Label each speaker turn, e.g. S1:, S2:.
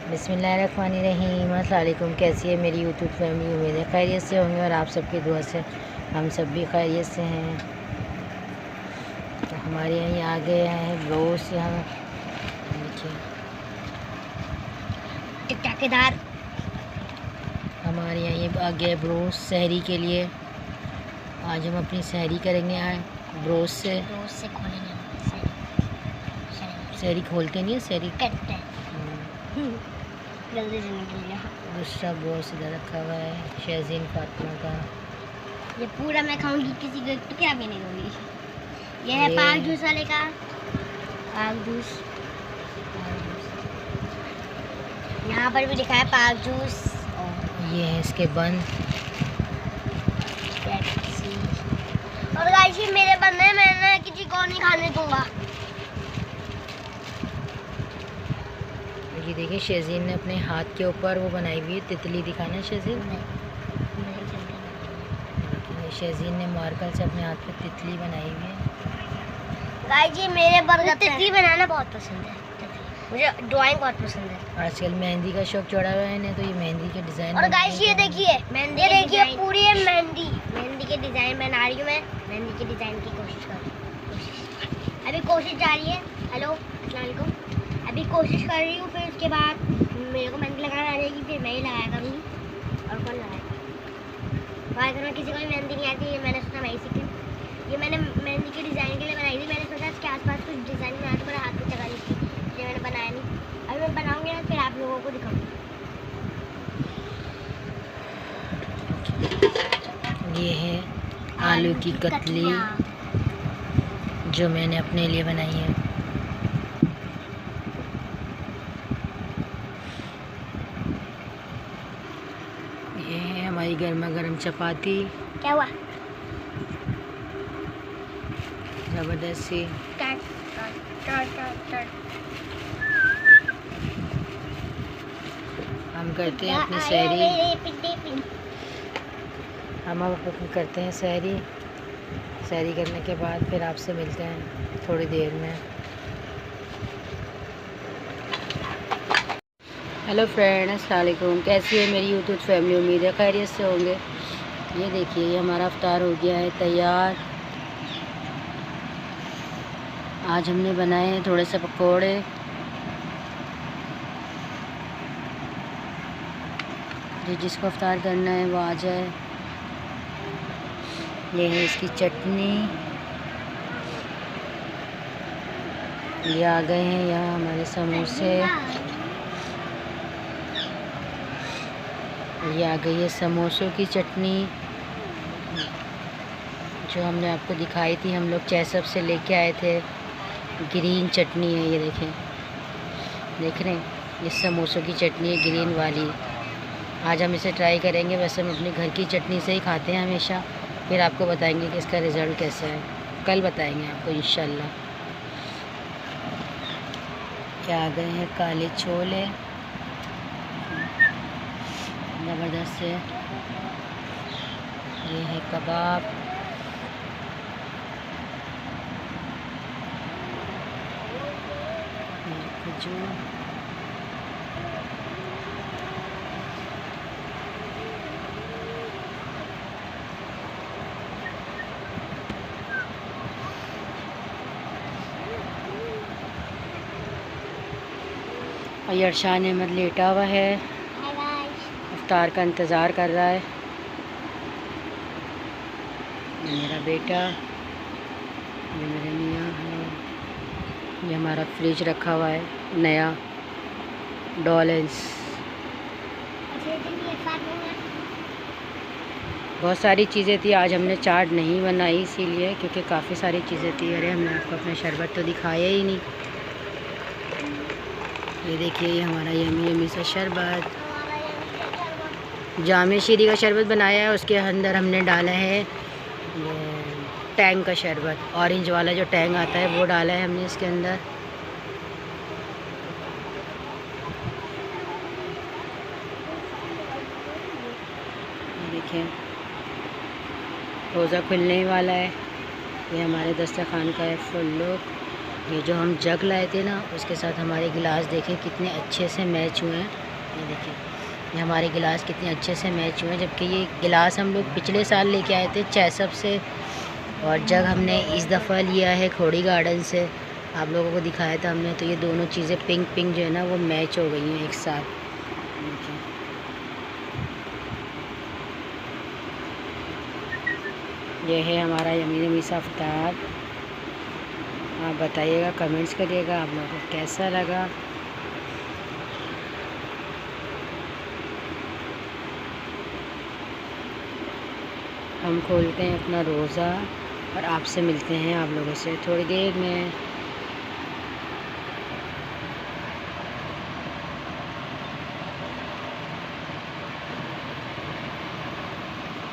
S1: बिस्मिल्लाहिर्रहमानिर्रहीम। अस्सलाम वालेकुम। कैसी है मेरी यूट्यूब फैमिली? उम्मीद है खैरियत से होंगे और आप सबकी दुआ से हम सब भी खैरियत से हैं। तो हमारे यहाँ आ गए हैं ब्रोस। यहाँ देखिए
S2: टिकटाकेदार
S1: हमारे यहाँ ये आ गया ब्रोस सहरी के लिए। आज हम अपनी सहरी करेंगे यहाँ ब्रोस से।
S2: खोलेंगे
S1: सहरी खोलते नहीं है, सहरी
S2: करते हैं जल्दी से निकल गया।
S1: दूसरा ब्रोस इधर रखा हुआ है शहजीन फातिमा का।
S2: ये पूरा मैं खाऊंगी, किसी को तो क्या भी नहीं दूंगी। ये है पाक जूस वाले का पाक जूस। यहाँ पर भी लिखा है पाक जूस।
S1: ये है इसके बंद।
S2: और गाइस ये मेरे बंद है, मैं किसी को नहीं खाने दूंगा।
S1: ये देखिए शहजीन ने अपने हाथ के ऊपर वो बनाई हुई है तितली। दिखाना शहजीन। शहजीन ने मार्कर से अपने हाथ पे तितली बनाई हुई है।
S2: गाइस ये मेरे बर्गर तितली बनाना बहुत पसंद है। मुझे ड्राइंग बहुत पसंद है।
S1: आजकल मेहंदी का शौक चढ़ा हुआ है इन्हें, तो ये मेहंदी के डिज़ाइन।
S2: और गाइस ये देखिए मेहंदी, ये देखिए पूरी है मेहंदी के डिज़ाइन बना रही हूँ मैं। मेहंदी के डिज़ाइन की कोशिश कर रही हूँ। अभी कोशिश जारी है। हेलो अस्सलाम वालेकुम। अभी कोशिश कर रही हूँ, फिर उसके बाद मेरे को मेहंदी लगाना आ जाएगी, फिर मैं ही लगाया करूँगी। और कौन लगाएगा? हमारे घर में किसी को भी मेहंदी नहीं आती है। मैंने सोचा मैं ही सीखूँ। ये मैंने मेहंदी के डिज़ाइन के लिए बनाई थी। मैंने सोचा इसके आसपास कुछ डिज़ाइन बनाया तो मेरा हाथ में लगा दी थी, इसलिए मैंने बनाया नहीं। अभी मैं बनाऊँगी ना, फिर आप लोगों को दिखाऊँगी।
S1: ये है आलू की कतली जो मैंने अपने लिए बनाई है। ये है हमारी गर्मा गर्म चपाती।
S2: क्या हुआ?
S1: ज़बरदस्त सी। हम करते हैं अपनी सहरी। हम अब करते हैं सहरी। सहरी करने के बाद फिर आपसे मिलते हैं थोड़ी देर में। हेलो फ्रेंड, अस्सलाम वालेकुम। कैसी है मेरी यूट्यूब फैमिली? उम्मीद है खैरियत से होंगे। ये देखिए ये हमारा इफ्तार हो गया है तैयार। आज हमने बनाए हैं थोड़े से पकोड़े। जो जिसको इफ्तार करना है वो आ जाए। ये है इसकी चटनी। ये आ गए हैं यहाँ हमारे समोसे। ये आ गई है समोसों की चटनी जो हमने आपको दिखाई थी। हम लोग चैसब से लेके आए थे। ग्रीन चटनी है, ये देखें, देख रहे हैं? ये समोसों की चटनी है ग्रीन वाली। आज हम इसे ट्राई करेंगे। वैसे हम अपने घर की चटनी से ही खाते हैं हमेशा। फिर आपको बताएंगे कि इसका रिज़ल्ट कैसा है। कल बताएंगे आपको इंशाल्लाह। क्या आ गए हैं काले छोले ज़बरदस्त से। ये है कबाब। खजूर। और ये अरशान अहमद लेटा हुआ है, इफ्तार का इंतज़ार कर रहा है। ये मेरा बेटा, ये मेरे मियाँ है। ये हमारा फ्रिज रखा हुआ है नया डॉलेंस। बहुत सारी चीज़ें थी। आज हमने चाट नहीं बनाई इसीलिए, क्योंकि काफ़ी सारी चीज़ें थी। अरे हमने आपको अपना शरबत तो दिखाया ही नहीं। ये देखिए ये हमारा यमी यमी सा शरबत, जामे शीरी का शरबत बनाया है। उसके अंदर हमने डाला है ये टैंग का शरबत, ऑरेंज वाला जो टैंग आता है वो डाला है हमने इसके अंदर। देखिए रोज़ा खुलने वाला है। ये हमारे दस्तरखान का है फुल लुक। ये जो हम जग लाए थे ना, उसके साथ हमारे गिलास देखें कितने अच्छे से मैच हुए हैं। ये देखें, ये हमारे गिलास कितने अच्छे से मैच हुए हैं, जबकि ये गिलास हम लोग पिछले साल लेके आए थे चैसप से, और जग हमने इस दफ़ा लिया है खोड़ी गार्डन से। आप लोगों को दिखाया था हमने, तो ये दोनों चीज़ें पिंक पिंक जो है ना वो मैच हो गई हैं एक साथ। देखिए, ये है हमारा यमी यमी सा इफ्तार। आप बताइएगा, कमेंट्स करिएगा आप लोगों को कैसा लगा। हम खोलते हैं अपना रोज़ा और आपसे मिलते हैं आप लोगों से थोड़ी देर में।